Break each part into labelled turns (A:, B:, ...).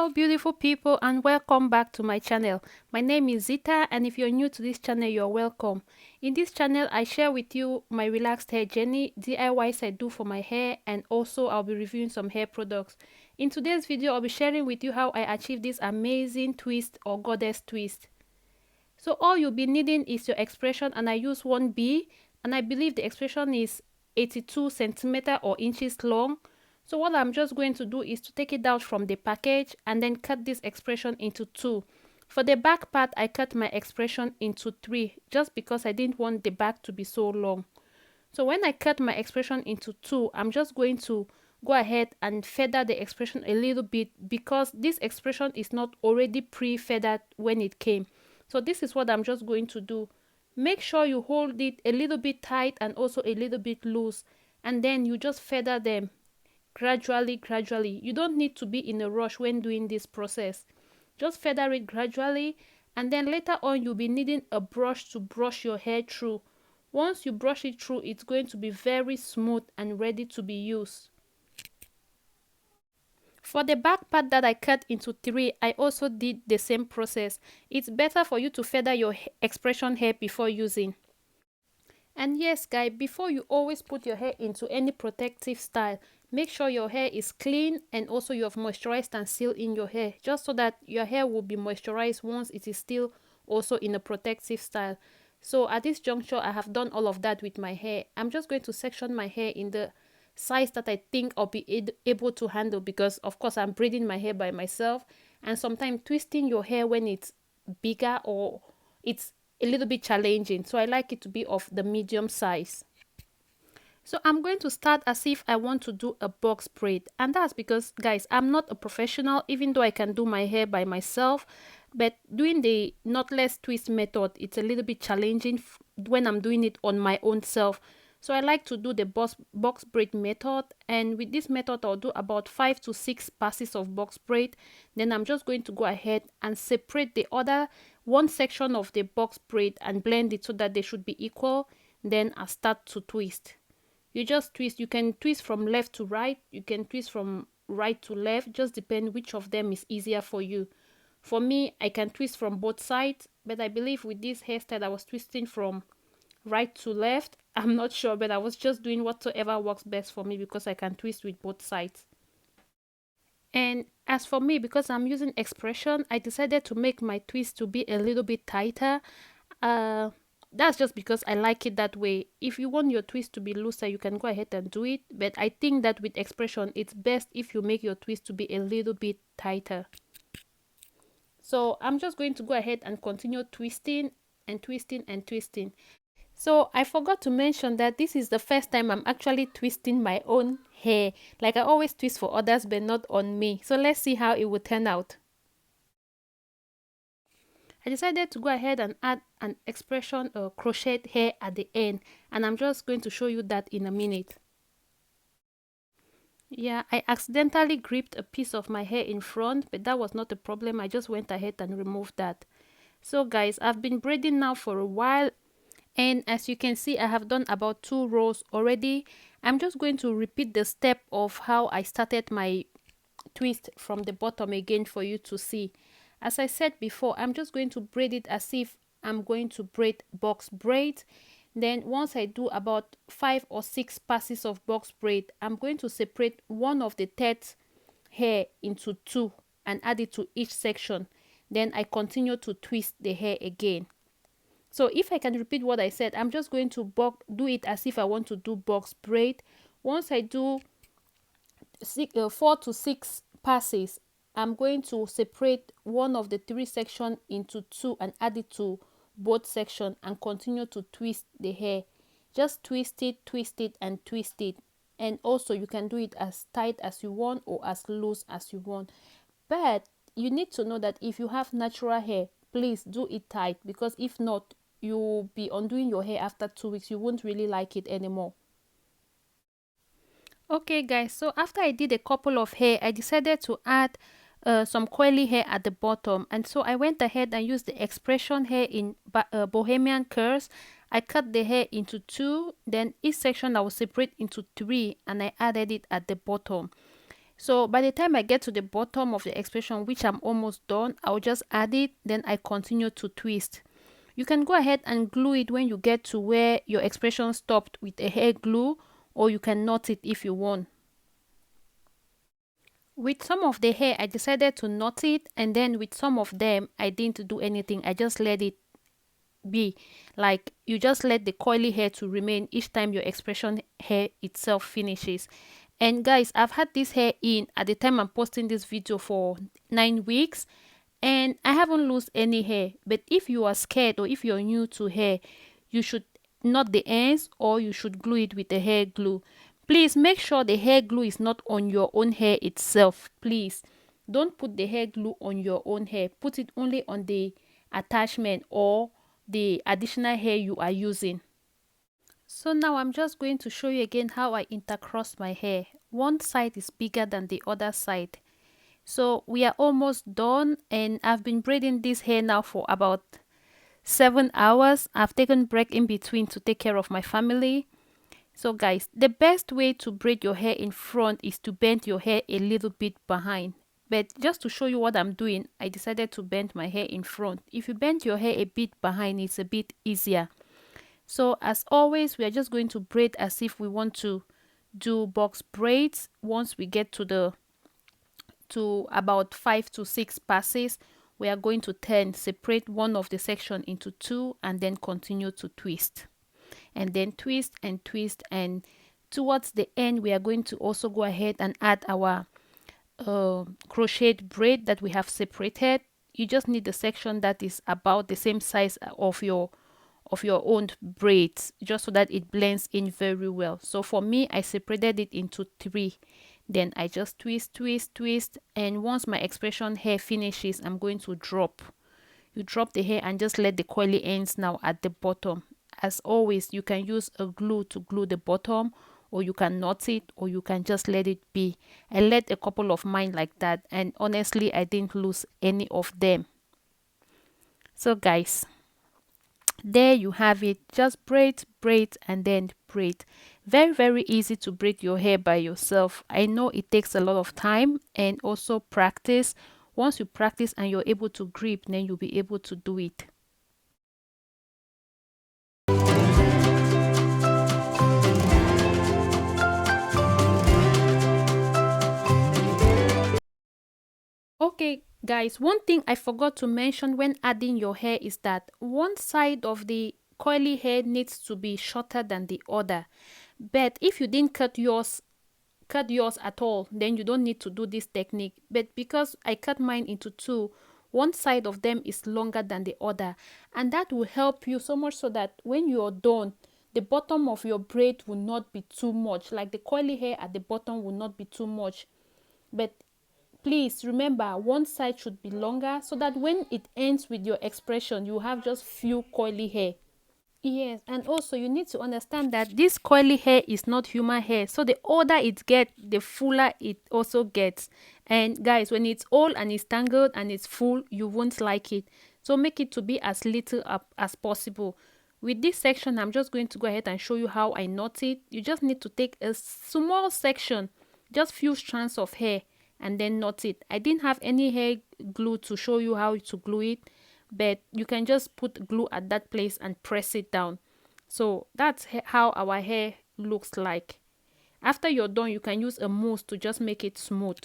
A: Hello beautiful people and welcome back to my channel. My name is Zita, and if you're new to this channel, you're welcome. In this channel I share with you my relaxed hair journey, DIYs I do for my hair, and also I'll be reviewing some hair products. In today's video I'll be sharing with you how I achieve this amazing twist or goddess twist. So all you'll be needing is your expression, and I use 1B, and I believe the expression is 82 centimeter or inches long. So what I'm just going to do is to take it out from the package and then cut this expression into 2. For the back part, I cut my expression into 3 just because I didn't want the back to be so long. So when I cut my expression into 2, I'm just going to go ahead and feather the expression a little bit because this expression is not already pre-feathered when it came. So this is what I'm just going to do. Make sure you hold it a little bit tight and also a little bit loose, and then you just feather them gradually. You don't need to be in a rush when doing this process. Just feather it gradually, and then later on you'll be needing a brush to brush your hair through. Once you brush it through, it's going to be very smooth and ready to be used. For the back part that I cut into 3, I also did the same process. It's better for you to feather your expression hair before using. And yes guys, before you always put your hair into any protective style, make sure your hair is clean and also you have moisturized and sealed in your hair, just so that your hair will be moisturized once it is still also in a protective style. So at this juncture, I have done all of that with my hair. I'm just going to section my hair in the size that I think I'll be able to handle, because of course I'm braiding my hair by myself, and sometimes twisting your hair when it's bigger or it's a little bit challenging, so I like it to be of the medium size. So I'm going to start as if I want to do a box braid, and that's because guys, I'm not a professional, even though I can do my hair by myself. But doing the knotless twist method, it's a little bit challenging when I'm doing it on my own self. So I like to do the box braid method, and with this method I'll do about 5 to 6 passes of box braid. Then I'm just going to go ahead and separate the other one section of the box braid and blend it so that they should be equal. Then I start to twist. You just twist. You can twist from left to right, you can twist from right to left, just depend which of them is easier for you. For me, I can twist from both sides, but I believe with this hairstyle I was twisting from right to left. I'm not sure, but I was just doing whatever works best for me because I can twist with both sides. And as for me, because I'm using expression, I decided to make my twist to be a little bit tighter. That's just because I like it that way. If you want your twist to be looser, you can go ahead and do it, but I think that with expression it's best if you make your twist to be a little bit tighter. So I'm just going to go ahead and continue twisting and twisting and twisting. So I forgot to mention that this is the first time I'm actually twisting my own hair. Like I always twist for others but not on me. So let's see how it will turn out. I decided to go ahead and add an expression crochet hair at the end, and I'm just going to show you that in a minute. Yeah, I accidentally gripped a piece of my hair in front, but that was not a problem. I just went ahead and removed that. So guys, I've been braiding now for a while, and as you can see, I have done about 2 rows already. I'm just going to repeat the step of how I started my twist from the bottom again for you to see. As I said before, I'm just going to braid it as if I'm going to braid box braid. Then once I do about 5 or 6 passes of box braid, I'm going to separate one of the third hair into 2 and add it to each section. Then I continue to twist the hair again. So if I can repeat what I said, I'm just going to do it as if I want to do box braid. Once I do 4 to 6 passes, I'm going to separate one of the 3 sections into 2 and add it to both sections and continue to twist the hair. Just twist it and twist it. And also you can do it as tight as you want or as loose as you want. But you need to know that if you have natural hair, please do it tight, because if not, you'll be undoing your hair after 2 weeks. You won't really like it anymore. Okay guys, so after I did a couple of hair, I decided to add some curly hair at the bottom, and so I went ahead and used the expression hair in Bohemian curls. I cut the hair into 2, then each section I will separate into 3, and I added it at the bottom. So by the time I get to the bottom of the expression, which I'm almost done, I'll just add it, then I continue to twist. You can go ahead and glue it when you get to where your expression stopped with a hair glue, or you can knot it if you want. With some of the hair, I decided to knot it, and then with some of them, I didn't do anything. I just let it be. Like, you just let the coily hair to remain each time your expression hair itself finishes. And guys, I've had this hair in at the time I'm posting this video for 9 weeks, and I haven't lost any hair. But if you are scared or if you're new to hair, you should knot the ends, or you should glue it with a hair glue. Please make sure the hair glue is not on your own hair itself. Please don't put the hair glue on your own hair. Put it only on the attachment or the additional hair you are using. So now I'm just going to show you again how I intercross my hair. One side is bigger than the other side. So we are almost done, and I've been braiding this hair now for about 7 hours. I've taken break in between to take care of my family. So guys, the best way to braid your hair in front is to bend your hair a little bit behind. But just to show you what I'm doing, I decided to bend my hair in front. If you bend your hair a bit behind, it's a bit easier. So as always, we are just going to braid as if we want to do box braids. Once we get to about 5 to 6 passes, we are going to turn, separate one of the section into two, and then continue to twist. And then twist and twist, and towards the end we are going to also go ahead and add our crocheted braid that we have separated. You just need the section that is about the same size of your own braids, just so that it blends in very well. So for me, I separated it into 3. Then I just twist, twist, twist, and once my expression hair finishes, I'm going to drop. You drop the hair and just let the coily ends now at the bottom. As always, you can use a glue to glue the bottom, or you can knot it, or you can just let it be. I let a couple of mine like that, and honestly, I didn't lose any of them. So guys, there you have it. Just braid, braid, and then braid. Very, very easy to braid your hair by yourself. I know it takes a lot of time and also practice. Once you practice and you're able to grip, then you'll be able to do it. Okay guys, one thing I forgot to mention when adding your hair is that one side of the coily hair needs to be shorter than the other. But if you didn't cut yours at all, then you don't need to do this technique. But because I cut mine into 2, one side of them is longer than the other, and that will help you so much so that when you're done, the bottom of your braid will not be too much, like the coily hair at the bottom will not be too much. But please remember, one side should be longer so that when it ends with your expression, you have just few coily hair. Yes, and also you need to understand that this coily hair is not human hair. So the older it gets, the fuller it also gets. And guys, when it's old and it's tangled and it's full, you won't like it. So make it to be as little up as possible. With this section, I'm just going to go ahead and show you how I knot it. You just need to take a small section, just few strands of hair, and then knot it. I didn't have any hair glue to show you how to glue it, but you can just put glue at that place and press it down. So that's how our hair looks like. After you're done, you can use a mousse to just make it smooth.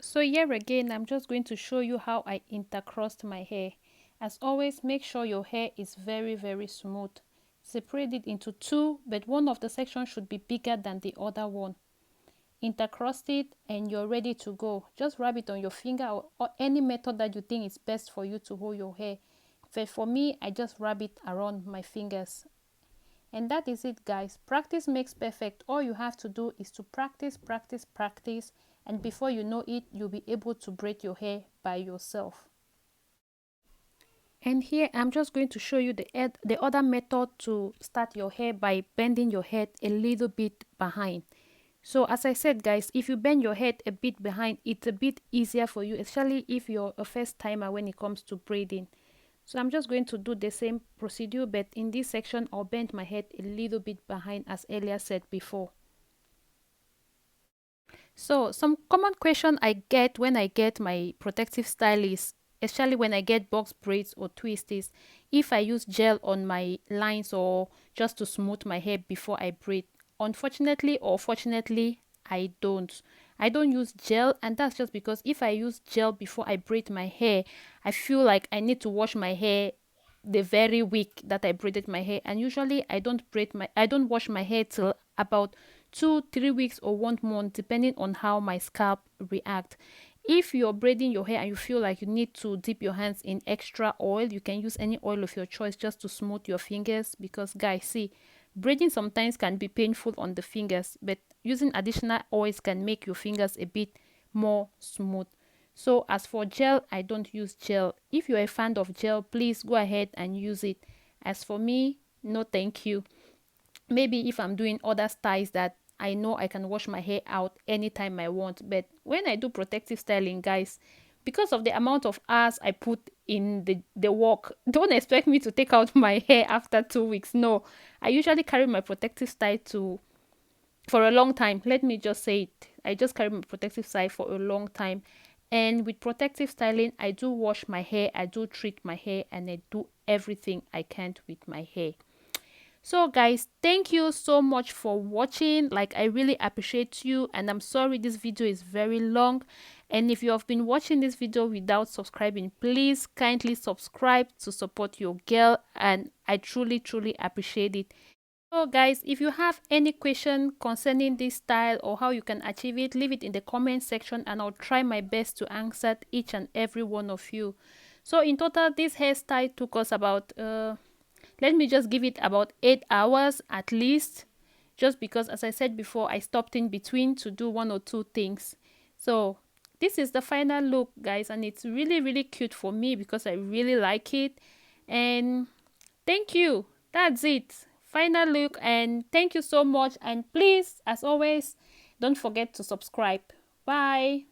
A: So here again, I'm just going to show you how I intercrossed my hair. As always, make sure your hair is very, very smooth. Separate it into 2, but one of the sections should be bigger than the other one. Intercross it and you're ready to go. Just wrap it on your finger, or any method that you think is best for you to hold your hair. But for me, I just wrap it around my fingers. And that is it guys. Practice makes perfect. All you have to do is to practice, practice, practice, and before you know it, you'll be able to braid your hair by yourself. And here I'm just going to show you the other method to start your hair by bending your head a little bit behind. So as I said guys, if you bend your head a bit behind, it's a bit easier for you, especially if you're a first timer when it comes to braiding. So I'm just going to do the same procedure, but in this section I'll bend my head a little bit behind as earlier said before. So some common question I get when I get my protective style is, especially when I get box braids or twists, is if I use gel on my lines or just to smooth my hair before I braid. Unfortunately or fortunately, I don't. I don't use gel, and that's just because if I use gel before I braid my hair, I feel like I need to wash my hair the very week that I braided my hair, and usually I don't wash my hair till about 2 3 weeks or 1 month, depending on how my scalp react. If you're braiding your hair and you feel like you need to dip your hands in extra oil, you can use any oil of your choice just to smooth your fingers, because guys, see, braiding sometimes can be painful on the fingers, but using additional oils can make your fingers a bit more smooth. So as for gel, I don't use gel. If you're a fan of gel, please go ahead and use it. As for me, no thank you. Maybe if I'm doing other styles that I know I can wash my hair out anytime I want. But when I do protective styling, guys, because of the amount of hours I put in the work, don't expect me to take out my hair after 2 weeks. No, I usually carry my protective style to for a long time. Let me just say it. I just carry my protective style for a long time. And with protective styling, I do wash my hair, I do treat my hair, and I do everything I can with my hair. So guys, thank you so much for watching. Like, I really appreciate you, and I'm sorry this video is very long. And if you have been watching this video without subscribing, please kindly subscribe to support your girl, and I truly appreciate it. So guys, if you have any question concerning this style or how you can achieve it, leave it in the comment section and I'll try my best to answer each and every one of you. So in total, this hairstyle took us about let me just give it about 8 hours at least, just because, as I said before, I stopped in between to do one or two things. So this is the final look, guys, and it's really cute for me because I really like it. And thank you. That's it. Final look, and thank you so much. And please, as always, don't forget to subscribe. Bye.